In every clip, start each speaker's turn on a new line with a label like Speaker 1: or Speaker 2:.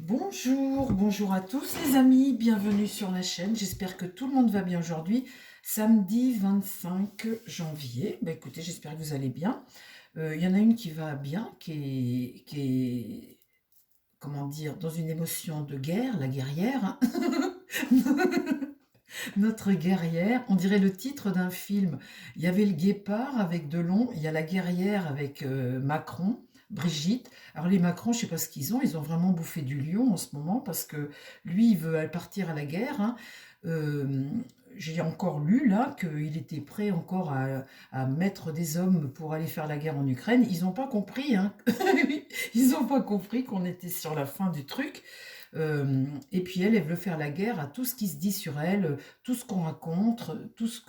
Speaker 1: Bonjour à tous les amis, bienvenue sur la chaîne, j'espère que tout le monde va bien aujourd'hui, samedi 25 janvier. Écoutez, j'espère que vous allez bien. Il y en a une qui va bien, qui est, comment dire, dans une émotion de guerre, la guerrière, hein. Notre guerrière, on dirait le titre d'un film. Il y avait le guépard avec Delon, il y a la guerrière avec Macron, Brigitte. Alors les Macron, je ne sais pas ce qu'ils ont, ils ont vraiment bouffé du lion en ce moment parce que lui, il veut partir à la guerre, hein. Euh, j'ai encore lu là qu'il était prêt encore à mettre des hommes pour aller faire la guerre en Ukraine. Ils n'ont pas compris, hein. Ils n'ont pas compris qu'on était sur la fin du truc. Et puis elle veut faire la guerre à tout ce qui se dit sur elle, tout ce qu'on raconte, tout ce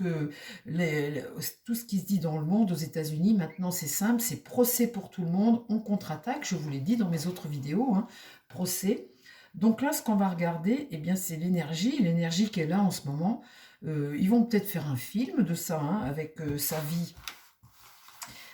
Speaker 1: qui se dit dans le monde aux États-Unis. Maintenant, c'est simple, c'est procès pour tout le monde, on contre-attaque, je vous l'ai dit dans mes autres vidéos, hein, procès. Donc là, ce qu'on va regarder, eh bien, c'est l'énergie qui est là en ce moment. Ils vont peut-être faire un film de ça, hein, avec sa vie.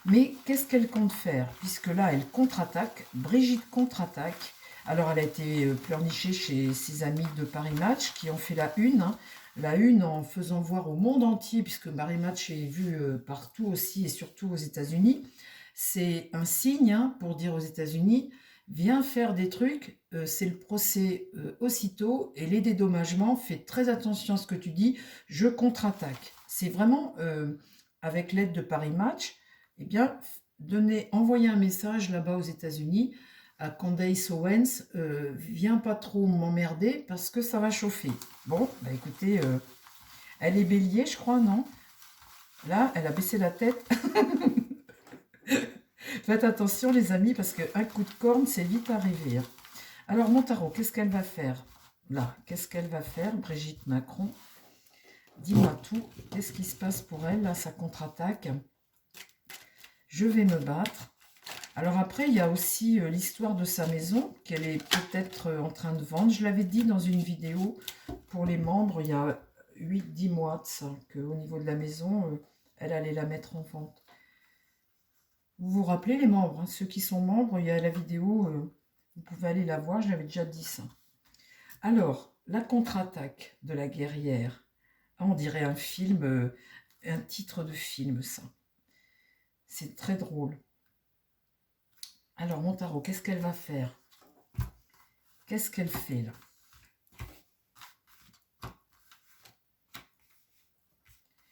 Speaker 1: Mais qu'est-ce qu'elle compte faire? Puisque là, elle contre-attaque, Brigitte contre-attaque. Alors, elle a été pleurnichée chez ses amis de Paris Match qui ont fait la une, hein. La une en faisant voir au monde entier, puisque Paris Match est vu partout aussi et surtout aux États-Unis. C'est un signe, hein, pour dire aux États-Unis, viens faire des trucs, c'est le procès aussitôt et les dédommagements, fais très attention à ce que tu dis, je contre-attaque. C'est vraiment, avec l'aide de Paris Match, eh bien, envoyer un message là-bas aux États-Unis à Candace Owens, viens pas trop m'emmerder parce que ça va chauffer. Bon, écoutez, elle est bélier, je crois, non? Là, elle a baissé la tête. Faites attention, les amis, parce qu'un coup de corne, c'est vite arrivé, hein. Alors, mon tarot, qu'est-ce qu'elle va faire? Là, qu'est-ce qu'elle va faire, Brigitte Macron? Dis-moi tout. Qu'est-ce qui se passe pour elle, là, sa contre-attaque? Je vais me battre. Alors après, il y a aussi l'histoire de sa maison qu'elle est peut-être en train de vendre. Je l'avais dit dans une vidéo pour les membres, il y a 8-10 mois de ça, qu'au niveau de la maison, elle allait la mettre en vente. Vous vous rappelez les membres, hein, ceux qui sont membres, il y a la vidéo, vous pouvez aller la voir, je l'avais déjà dit ça. Alors, la contre-attaque de la guerrière. Ah, on dirait un film, un titre de film, ça. C'est très drôle. Alors, mon tarot, qu'est-ce qu'elle va faire? Qu'est-ce qu'elle fait là?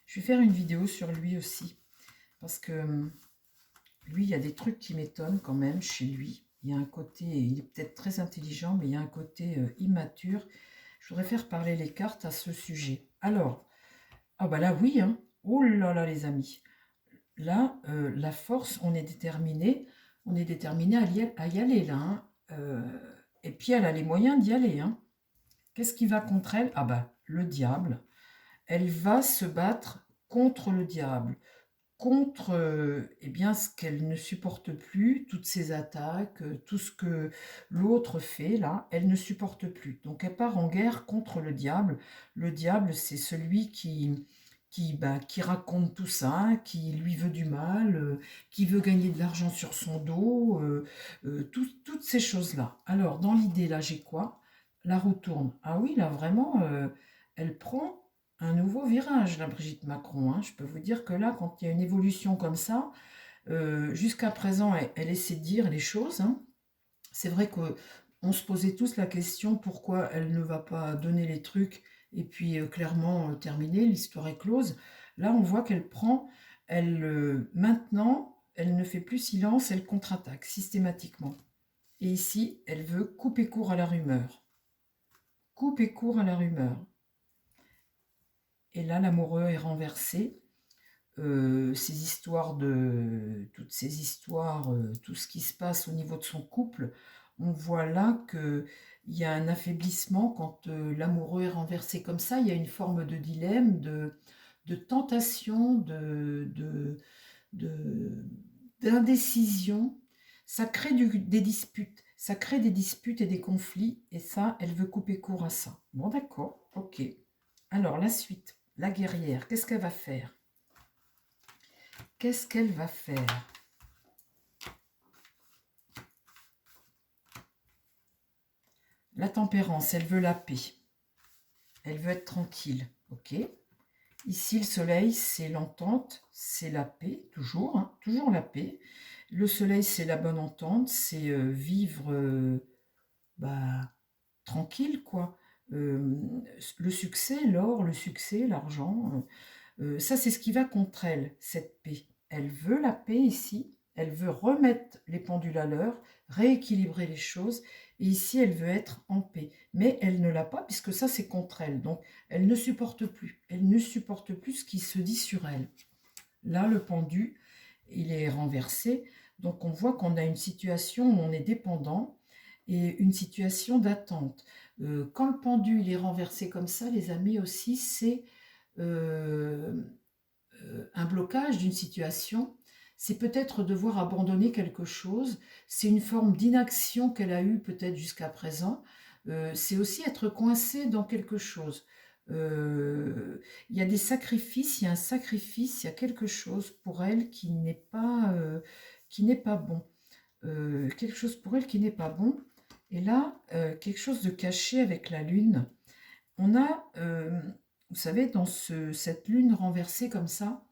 Speaker 1: Je vais faire une vidéo sur lui aussi, parce que lui, il y a des trucs qui m'étonnent quand même chez lui. Il y a un côté, il est peut-être très intelligent, mais il y a un côté immature. Je voudrais faire parler les cartes à ce sujet. Alors, ah bah là oui, hein. Oh là là les amis. Là, la force, on est déterminé à y aller là, hein. Et puis elle a les moyens d'y aller, hein. Qu'est-ce qui va contre elle? Ah bah, le diable. Elle va se battre contre le diable, contre eh bien, ce qu'elle ne supporte plus, toutes ces attaques, tout ce que l'autre fait, là, elle ne supporte plus. Donc elle part en guerre contre le diable. Le diable, c'est celui qui raconte tout ça, qui lui veut du mal, qui veut gagner de l'argent sur son dos, toutes ces choses-là. Alors, dans l'idée, là, j'ai quoi? La roue tourne. Ah oui, là, vraiment, elle prend un nouveau virage, la Brigitte Macron, hein. Je peux vous dire que là, quand il y a une évolution comme ça, jusqu'à présent, elle essaie de dire les choses, hein. C'est vrai qu'on se posait tous la question pourquoi elle ne va pas donner les trucs et puis clairement terminer, l'histoire est close. Là, on voit qu'elle prend, maintenant, elle ne fait plus silence, elle contre-attaque systématiquement. Et ici, elle veut couper court à la rumeur. Couper court à la rumeur. Et là, l'amoureux est renversé. Toutes ces histoires, tout ce qui se passe au niveau de son couple, on voit là qu'il y a un affaiblissement quand l'amoureux est renversé comme ça. Il y a une forme de dilemme, de tentation, de- d'indécision. Ça crée des disputes. Ça crée des disputes et des conflits. Et ça, elle veut couper court à ça. Bon, d'accord, ok. Alors, la suite, la guerrière, qu'est-ce qu'elle va faire? Qu'est-ce qu'elle va faire? La tempérance, elle veut la paix. Elle veut être tranquille, ok? Ici, le soleil, c'est l'entente, c'est la paix, toujours, hein, toujours la paix. Le soleil, c'est la bonne entente, c'est vivre bah, tranquille, quoi. Le succès, l'or, le succès, l'argent, ça, c'est ce qui va contre elle, cette paix. Elle veut la paix ici, elle veut remettre les pendules à l'heure, rééquilibrer les choses, et ici, elle veut être en paix. Mais elle ne l'a pas, puisque ça, c'est contre elle. Donc, elle ne supporte plus. Elle ne supporte plus ce qui se dit sur elle. Là, le pendu, il est renversé. Donc, on voit qu'on a une situation où on est dépendant et une situation d'attente. Quand le pendu, il est renversé comme ça, les amis, aussi, c'est euh, un blocage d'une situation, c'est peut-être devoir abandonner quelque chose, c'est une forme d'inaction qu'elle a eue peut-être jusqu'à présent, c'est aussi être coincé dans quelque chose. Il y a des sacrifices, il y a un sacrifice, il y a quelque chose pour elle qui n'est pas bon. Quelque chose pour elle qui n'est pas bon. Et là, quelque chose de caché avec la lune. On a, vous savez, dans cette lune renversée comme ça,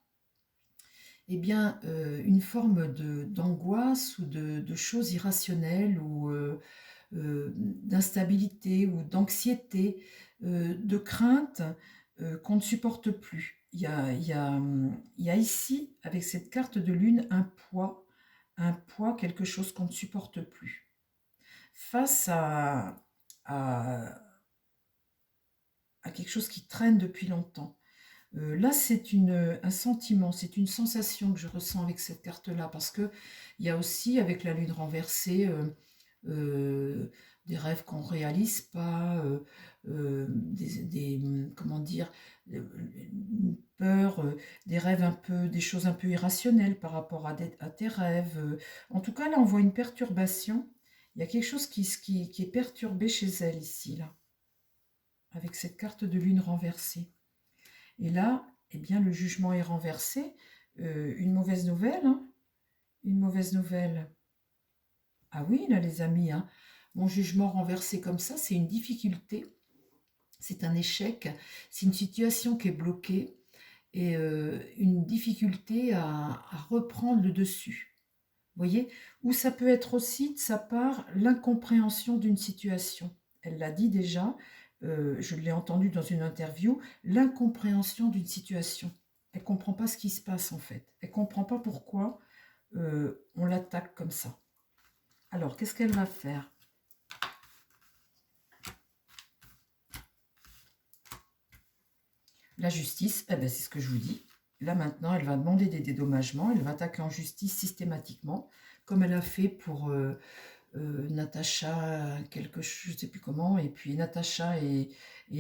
Speaker 1: eh bien, une forme d'angoisse ou de choses irrationnelles ou d'instabilité ou d'anxiété, de crainte qu'on ne supporte plus. Il y a ici, avec cette carte de lune, un poids, quelque chose qu'on ne supporte plus. Face à, à quelque chose qui traîne depuis longtemps. Là, c'est un sentiment, c'est une sensation que je ressens avec cette carte-là, parce que il y a aussi, avec la lune renversée, des rêves qu'on ne réalise pas, comment dire, une peur, des rêves un peu, des choses un peu irrationnelles par rapport à tes rêves. En tout cas, là, on voit une perturbation. Il y a quelque chose qui est perturbé chez elle ici, là, avec cette carte de lune renversée. Et là, eh bien, le jugement est renversé. Une mauvaise nouvelle, hein, une mauvaise nouvelle. Ah oui, là, les amis, hein, mon jugement renversé comme ça, c'est une difficulté, c'est un échec, c'est une situation qui est bloquée et une difficulté à reprendre le dessus. Vous voyez? Ou ça peut être aussi, de sa part, l'incompréhension d'une situation. Elle l'a dit déjà, je l'ai entendu dans une interview, l'incompréhension d'une situation. Elle ne comprend pas ce qui se passe en fait. Elle ne comprend pas pourquoi on l'attaque comme ça. Alors, qu'est-ce qu'elle va faire? La justice, eh ben, c'est ce que je vous dis. Là maintenant, elle va demander des dédommagements, elle va attaquer en justice systématiquement, comme elle a fait pour Natacha, quelque chose, je ne sais plus comment, et puis Natacha et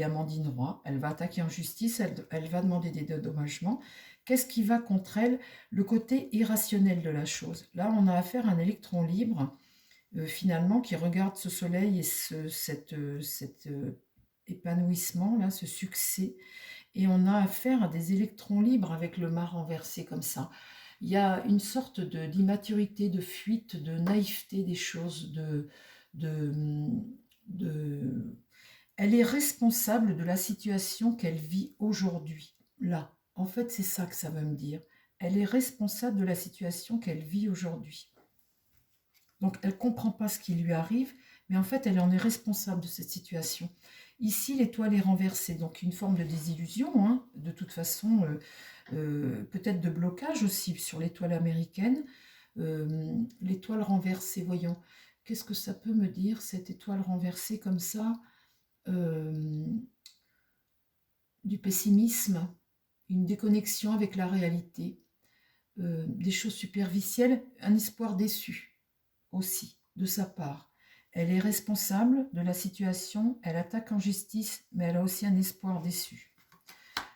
Speaker 1: Amandine Roy. Elle va attaquer en justice, elle va demander des dédommagements. Qu'est-ce qui va contre elle? Le côté irrationnel de la chose. Là, on a affaire à un électron libre, finalement, qui regarde ce soleil et cet épanouissement, là, ce succès. Et on a affaire à des électrons libres avec le mât renversé comme ça. Il y a une sorte d'immaturité, de fuite, de naïveté des choses, de, de... Elle est responsable de la situation qu'elle vit aujourd'hui, là. En fait, c'est ça que ça veut me dire. Elle est responsable de la situation qu'elle vit aujourd'hui. Donc, elle ne comprend pas ce qui lui arrive, mais en fait, elle en est responsable de cette situation. Ici, l'étoile est renversée, donc une forme de désillusion, hein, de toute façon, peut-être de blocage aussi sur l'étoile américaine. L'étoile renversée, voyons, qu'est-ce que ça peut me dire, cette étoile renversée comme ça? Du pessimisme, une déconnexion avec la réalité, des choses superficielles, un espoir déçu aussi de sa part. Elle est responsable de la situation, elle attaque en justice, mais elle a aussi un espoir déçu.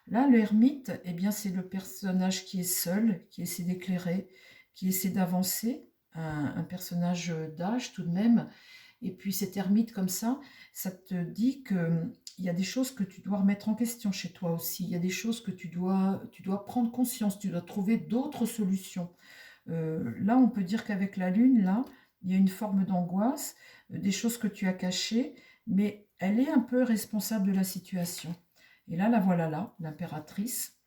Speaker 1: Là, le ermite, eh bien, c'est le personnage qui est seul, qui essaie d'éclairer, qui essaie d'avancer, un personnage d'âge tout de même. Et puis cet ermite comme ça te dit que il y a des choses que tu dois remettre en question chez toi aussi. Il y a des choses que tu dois prendre conscience, tu dois trouver d'autres solutions. Là, on peut dire qu'avec la lune, là, il y a une forme d'angoisse, des choses que tu as cachées, mais elle est un peu responsable de la situation. Et là, la voilà là, l'impératrice,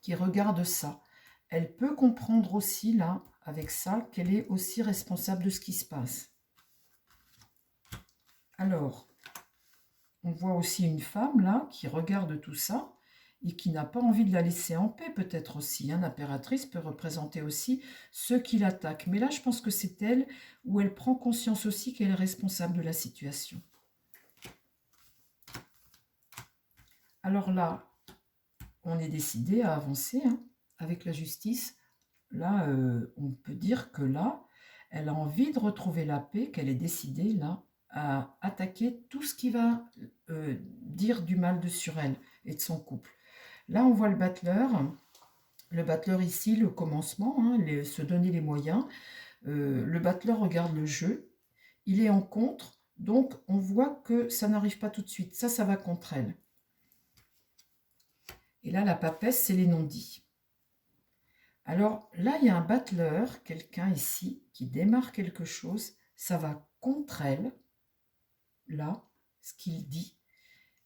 Speaker 1: qui regarde ça. Elle peut comprendre aussi, là, avec ça, qu'elle est aussi responsable de ce qui se passe. Alors, on voit aussi une femme, là, qui regarde tout ça et qui n'a pas envie de la laisser en paix, peut-être aussi. Hein. L'impératrice peut représenter aussi ceux qui l'attaquent. Mais là, je pense que c'est elle où elle prend conscience aussi qu'elle est responsable de la situation. Alors là, on est décidé à avancer hein, avec la justice. Là, on peut dire que là, elle a envie de retrouver la paix, qu'elle est décidée là à attaquer tout ce qui va dire du mal sur elle et de son couple. Là, on voit le battleur ici, le commencement, hein, se donner les moyens. Le battleur regarde le jeu, il est en contre, donc on voit que ça n'arrive pas tout de suite. Ça va contre elle. Et là, la papesse, c'est les non-dits. Alors là, il y a un battleur, quelqu'un ici, qui démarre quelque chose. Ça va contre elle, là, ce qu'il dit.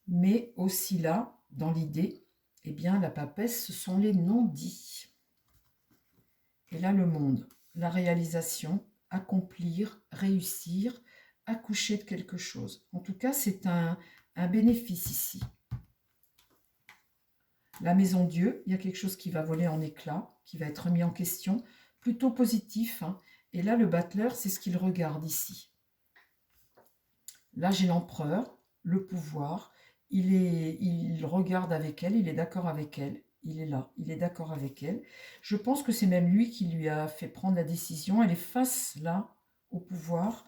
Speaker 1: Mais aussi là, dans l'idée, eh bien, la papesse, ce sont les non-dits. Et là, le monde, la réalisation, accomplir, réussir, accoucher de quelque chose. En tout cas, c'est un bénéfice ici. La maison Dieu, il y a quelque chose qui va voler en éclats, qui va être mis en question, plutôt positif. Hein. Et là, le battleur, c'est ce qu'il regarde ici. Là, j'ai l'empereur, le pouvoir. Il regarde avec elle, il est d'accord avec elle. Il est là, il est d'accord avec elle. Je pense que c'est même lui qui lui a fait prendre la décision. Elle est face, là, au pouvoir.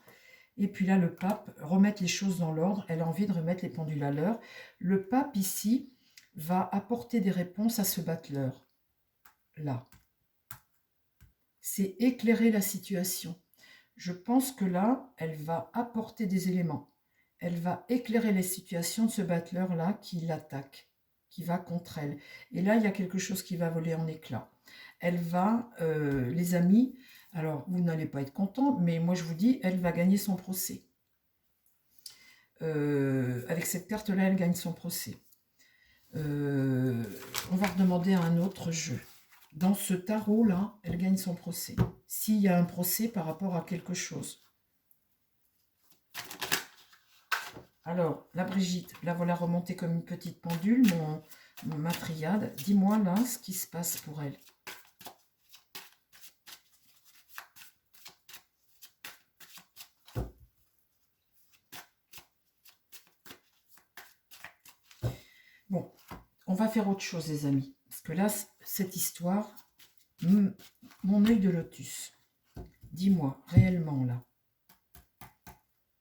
Speaker 1: Et puis là, le pape, remettre les choses dans l'ordre. Elle a envie de remettre les pendules à l'heure. Le pape, ici, va apporter des réponses à ce battleur. Là. C'est éclairer la situation. Je pense que là, elle va apporter des éléments. Elle va éclairer les situations de ce battleur-là qui l'attaque, qui va contre elle. Et là, il y a quelque chose qui va voler en éclats. Elle va, les amis, alors vous n'allez pas être contents, mais moi je vous dis, elle va gagner son procès. Avec cette carte-là, elle gagne son procès. On va redemander à un autre jeu. Dans ce tarot-là, elle gagne son procès. S'il y a un procès par rapport à quelque chose. Alors, la Brigitte, la voilà remontée comme une petite pendule, ma triade. Dis-moi là ce qui se passe pour elle. Bon, on va faire autre chose, les amis. Parce que là, cette histoire, mon œil de lotus. Dis-moi, réellement, là.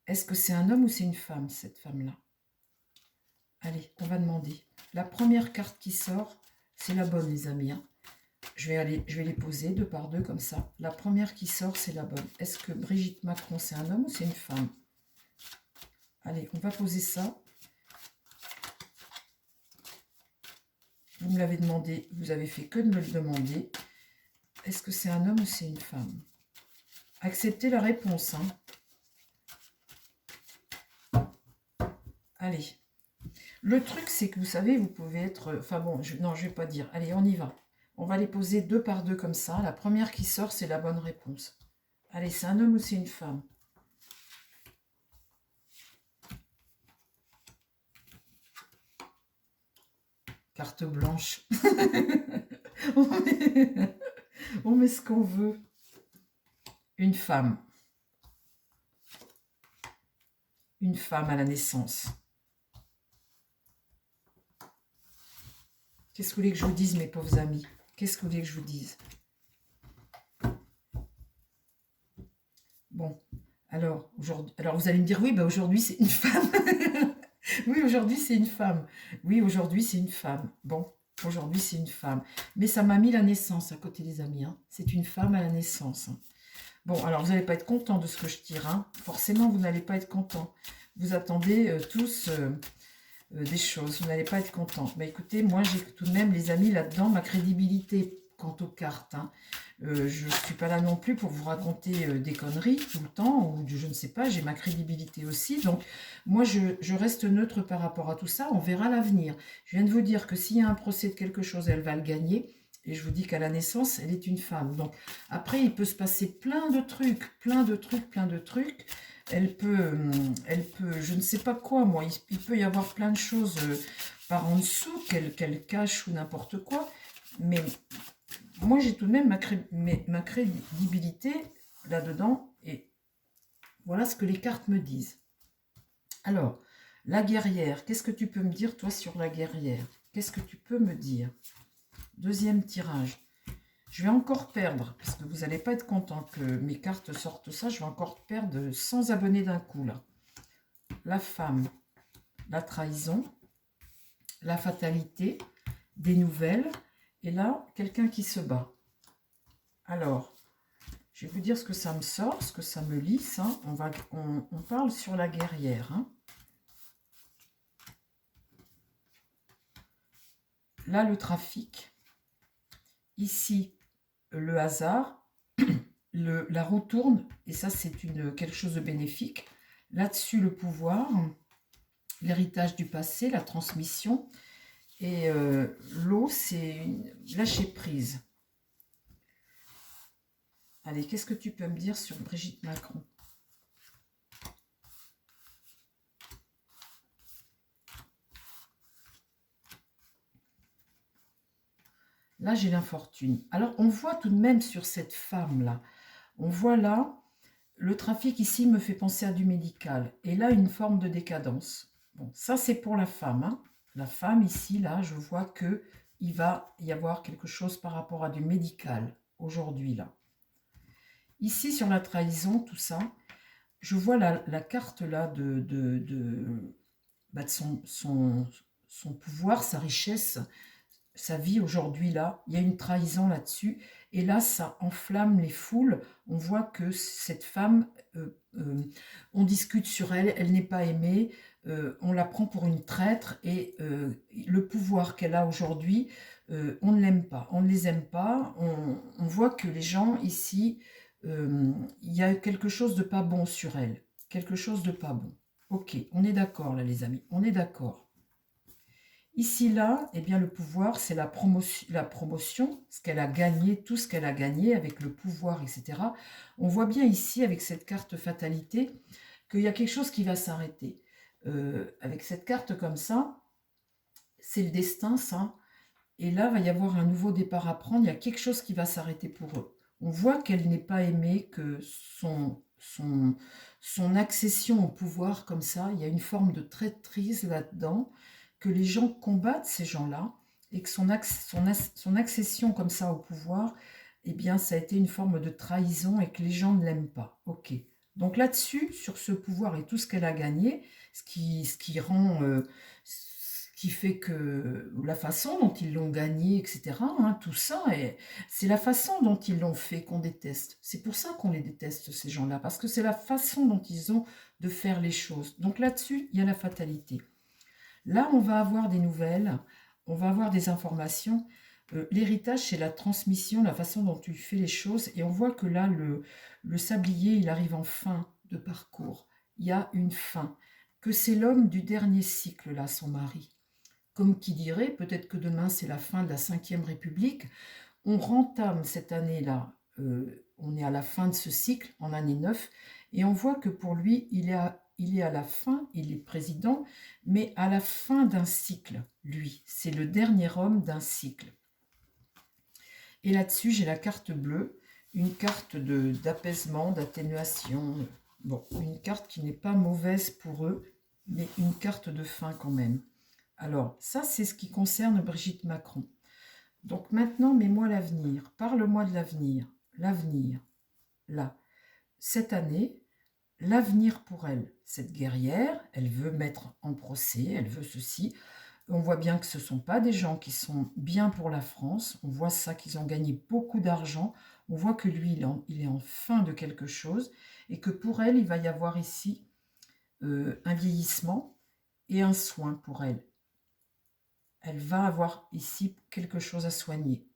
Speaker 1: Est-ce que c'est un homme ou c'est une femme, cette femme-là? Allez, on va demander. La première carte qui sort, c'est la bonne, les amis. Hein. Je vais les poser deux par deux, comme ça. La première qui sort, c'est la bonne. Est-ce que Brigitte Macron, c'est un homme ou c'est une femme? Allez, on va poser ça. Vous me l'avez demandé, vous avez fait que de me le demander. Est-ce que c'est un homme ou c'est une femme? Acceptez la réponse. Hein. Allez. Le truc, c'est que vous savez, vous pouvez être... Enfin bon, non, je ne vais pas dire. Allez, on y va. On va les poser deux par deux comme ça. La première qui sort, c'est la bonne réponse. Allez, c'est un homme ou c'est une femme? Carte blanche. On met ce qu'on veut. Une femme. Une femme à la naissance. Qu'est-ce que vous voulez que je vous dise, mes pauvres amis? Qu'est-ce que vous voulez que je vous dise? Bon, alors vous allez me dire, oui, bah aujourd'hui c'est une femme. Oui, aujourd'hui c'est une femme. Oui, aujourd'hui c'est une femme. Bon, aujourd'hui c'est une femme. Mais ça m'a mis la naissance à côté des amis. Hein. C'est une femme à la naissance. Hein. Bon, alors vous n'allez pas être content de ce que je tire. Hein. Forcément, vous n'allez pas être content. Vous attendez tous des choses. Vous n'allez pas être content. Mais écoutez, moi j'ai tout de même, les amis, là-dedans, ma crédibilité quant aux cartes. Hein. Je ne suis pas là non plus pour vous raconter des conneries tout le temps, ou je ne sais pas, j'ai ma crédibilité aussi. Donc, moi, je reste neutre par rapport à tout ça. On verra l'avenir. Je viens de vous dire que s'il y a un procès de quelque chose, elle va le gagner. Et je vous dis qu'à la naissance, elle est une femme. Donc, après, il peut se passer plein de trucs, plein de trucs, plein de trucs. Elle peut, je ne sais pas quoi, moi, il peut y avoir plein de choses par en dessous qu'elle cache ou n'importe quoi. Mais moi, j'ai tout de même ma crédibilité là-dedans, et voilà ce que les cartes me disent. Alors, la guerrière, qu'est-ce que tu peux me dire, toi, sur la guerrière? Qu'est-ce que tu peux me dire? Deuxième tirage. Je vais encore perdre, parce que vous n'allez pas être content que mes cartes sortent ça, je vais encore perdre 100 abonnés d'un coup, là. La femme, la trahison, la fatalité, des nouvelles, et là, quelqu'un qui se bat. Alors, je vais vous dire ce que ça me sort, ce que ça me lisse. Hein. On parle sur la guerrière. Hein. Là, le trafic. Ici, le hasard. La roue tourne, et ça, c'est quelque chose de bénéfique. Là-dessus, le pouvoir, l'héritage du passé, la transmission. Et l'eau, c'est lâcher prise. Allez, qu'est-ce que tu peux me dire sur Brigitte Macron? Là, j'ai l'infortune. Alors, on voit tout de même sur cette femme-là, on voit là, le trafic ici me fait penser à du médical. Et là, une forme de décadence. Bon, ça, c'est pour la femme. Hein. La femme, ici, là, je vois qu'il va y avoir quelque chose par rapport à du médical, aujourd'hui, là. Ici, sur la trahison, tout ça, je vois la carte, là, de son pouvoir, sa richesse, sa vie aujourd'hui là, il y a une trahison là-dessus, et là ça enflamme les foules, on voit que cette femme, on discute sur elle, elle n'est pas aimée, on la prend pour une traître, et le pouvoir qu'elle a aujourd'hui, on ne l'aime pas, on ne les aime pas, on voit que les gens ici, il y a quelque chose de pas bon sur elle, quelque chose de pas bon. Ok, on est d'accord là les amis, on est d'accord. Ici, là, eh bien, le pouvoir, c'est la promotion, ce qu'elle a gagné, tout ce qu'elle a gagné avec le pouvoir, etc. On voit bien ici, avec cette carte fatalité, qu'il y a quelque chose qui va s'arrêter. Avec cette carte comme ça, c'est le destin, ça. Et là, va y avoir un nouveau départ à prendre. Il y a quelque chose qui va s'arrêter pour eux. On voit qu'elle n'est pas aimée, que son accession au pouvoir comme ça, il y a une forme de traîtrise là-dedans, que les gens combattent ces gens-là, et que son accession comme ça au pouvoir, eh bien, ça a été une forme de trahison et que les gens ne l'aiment pas. Ok. Donc là-dessus, sur ce pouvoir et tout ce qu'elle a gagné, ce qui rend... ce qui fait que la façon dont ils l'ont gagné, etc., hein, tout ça, c'est la façon dont ils l'ont fait qu'on déteste. C'est pour ça qu'on les déteste, ces gens-là, parce que c'est la façon dont ils ont de faire les choses. Donc là-dessus, il y a la fatalité. Là, on va avoir des nouvelles, on va avoir des informations. L'héritage, c'est la transmission, la façon dont tu fais les choses. Et on voit que là, le sablier, il arrive en fin de parcours. Il y a une fin. Que c'est l'homme du dernier cycle, là, son mari. Comme qui dirait, peut-être que demain, c'est la fin de la Ve République. On rentame cette année-là, on est à la fin de ce cycle, en année 9, et on voit que pour lui, il est à la fin, il est président, mais à la fin d'un cycle, lui. C'est le dernier homme d'un cycle. Et là-dessus, j'ai la carte bleue, une carte d'apaisement, d'atténuation. Bon, une carte qui n'est pas mauvaise pour eux, mais une carte de fin quand même. Alors, ça, c'est ce qui concerne Brigitte Macron. Donc maintenant, mets-moi l'avenir. Parle-moi de l'avenir. L'avenir, là. Cette année, l'avenir pour elle. Cette guerrière, elle veut mettre en procès, elle veut ceci. On voit bien que ce ne sont pas des gens qui sont bien pour la France. On voit ça, qu'ils ont gagné beaucoup d'argent. On voit que lui, il est en fin de quelque chose. Et que pour elle, il va y avoir ici un vieillissement et un soin pour elle. Elle va avoir ici quelque chose à soigner.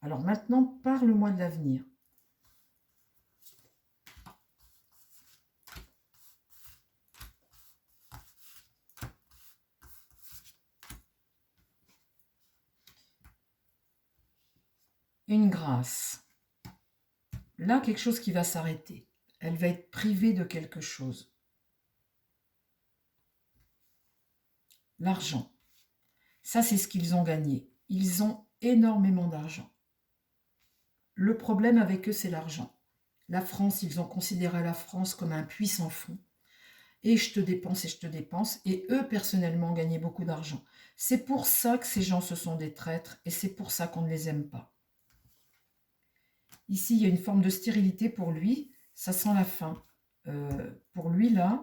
Speaker 1: Alors maintenant, parle-moi de l'avenir. Une grâce. Là, quelque chose qui va s'arrêter. Elle va être privée de quelque chose. L'argent. Ça, c'est ce qu'ils ont gagné. Ils ont énormément d'argent. Le problème avec eux, c'est l'argent. La France, ils ont considéré la France comme un puits sans fond. Et je te dépense et je te dépense. Et eux, personnellement, ont gagné beaucoup d'argent. C'est pour ça que ces gens, ce sont des traîtres. Et c'est pour ça qu'on ne les aime pas. Ici, il y a une forme de stérilité pour lui. Ça sent la fin. Pour lui, là,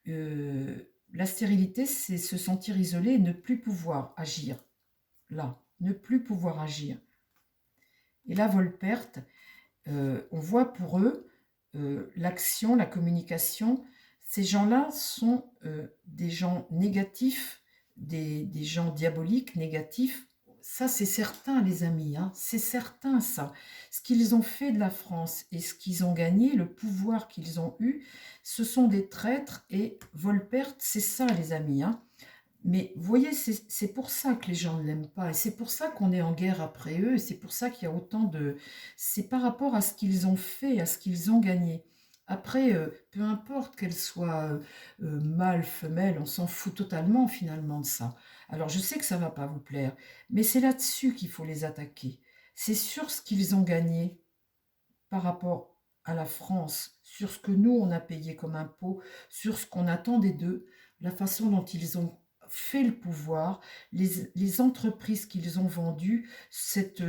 Speaker 1: la stérilité, c'est se sentir isolé et ne plus pouvoir agir. Là, ne plus pouvoir agir. Et là, Volperte, on voit pour eux l'action, la communication. Ces gens-là sont des gens négatifs, des gens diaboliques, négatifs. Ça, c'est certain, les amis, hein, c'est certain, ça. Ce qu'ils ont fait de la France et ce qu'ils ont gagné, le pouvoir qu'ils ont eu, ce sont des traîtres. Et Volperte, c'est ça, les amis, hein. Mais vous voyez, c'est pour ça que les gens ne l'aiment pas. Et c'est pour ça qu'on est en guerre après eux. Et c'est pour ça qu'il y a autant de... C'est par rapport à ce qu'ils ont fait, à ce qu'ils ont gagné. Après, peu importe qu'elle soit mâle, femelle, on s'en fout totalement finalement de ça. Alors je sais que ça ne va pas vous plaire, mais c'est là-dessus qu'il faut les attaquer. C'est sur ce qu'ils ont gagné par rapport à la France, sur ce que nous, on a payé comme impôt, sur ce qu'on attendait d'eux, la façon dont ils ont fait le pouvoir, les entreprises qu'ils ont vendues, cette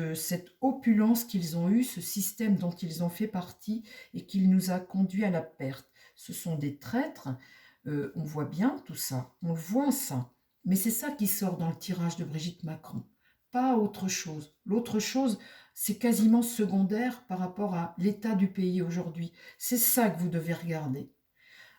Speaker 1: opulence qu'ils ont eue, ce système dont ils ont fait partie et qui nous a conduit à la perte. Ce sont des traîtres, on voit bien tout ça, on voit ça. Mais c'est ça qui sort dans le tirage de Brigitte Macron, pas autre chose. L'autre chose, c'est quasiment secondaire par rapport à l'état du pays aujourd'hui. C'est ça que vous devez regarder.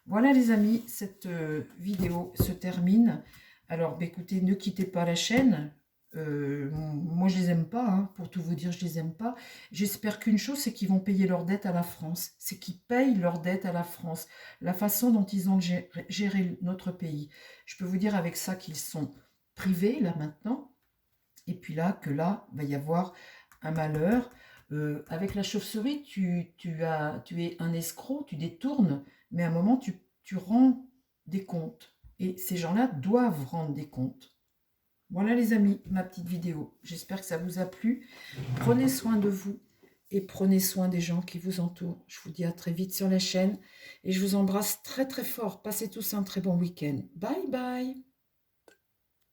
Speaker 1: Voilà les amis, cette vidéo se termine. Alors écoutez, ne quittez pas la chaîne. Moi je les aime pas, hein, pour tout vous dire, je les aime pas. J'espère qu'une chose, c'est qu'ils vont payer leur dette à la France. C'est qu'ils payent leur dette à la France. La façon dont ils ont géré notre pays. Je peux vous dire avec ça qu'ils sont privés là maintenant. Et puis là, que là, va y avoir un malheur. Avec la chauve-souris, tu es un escroc, tu détournes, mais à un moment, tu rends des comptes. Et ces gens-là doivent rendre des comptes. Voilà les amis, ma petite vidéo. J'espère que ça vous a plu. Prenez soin de vous et prenez soin des gens qui vous entourent. Je vous dis à très vite sur la chaîne et je vous embrasse très très fort. Passez tous un très bon week-end. Bye bye.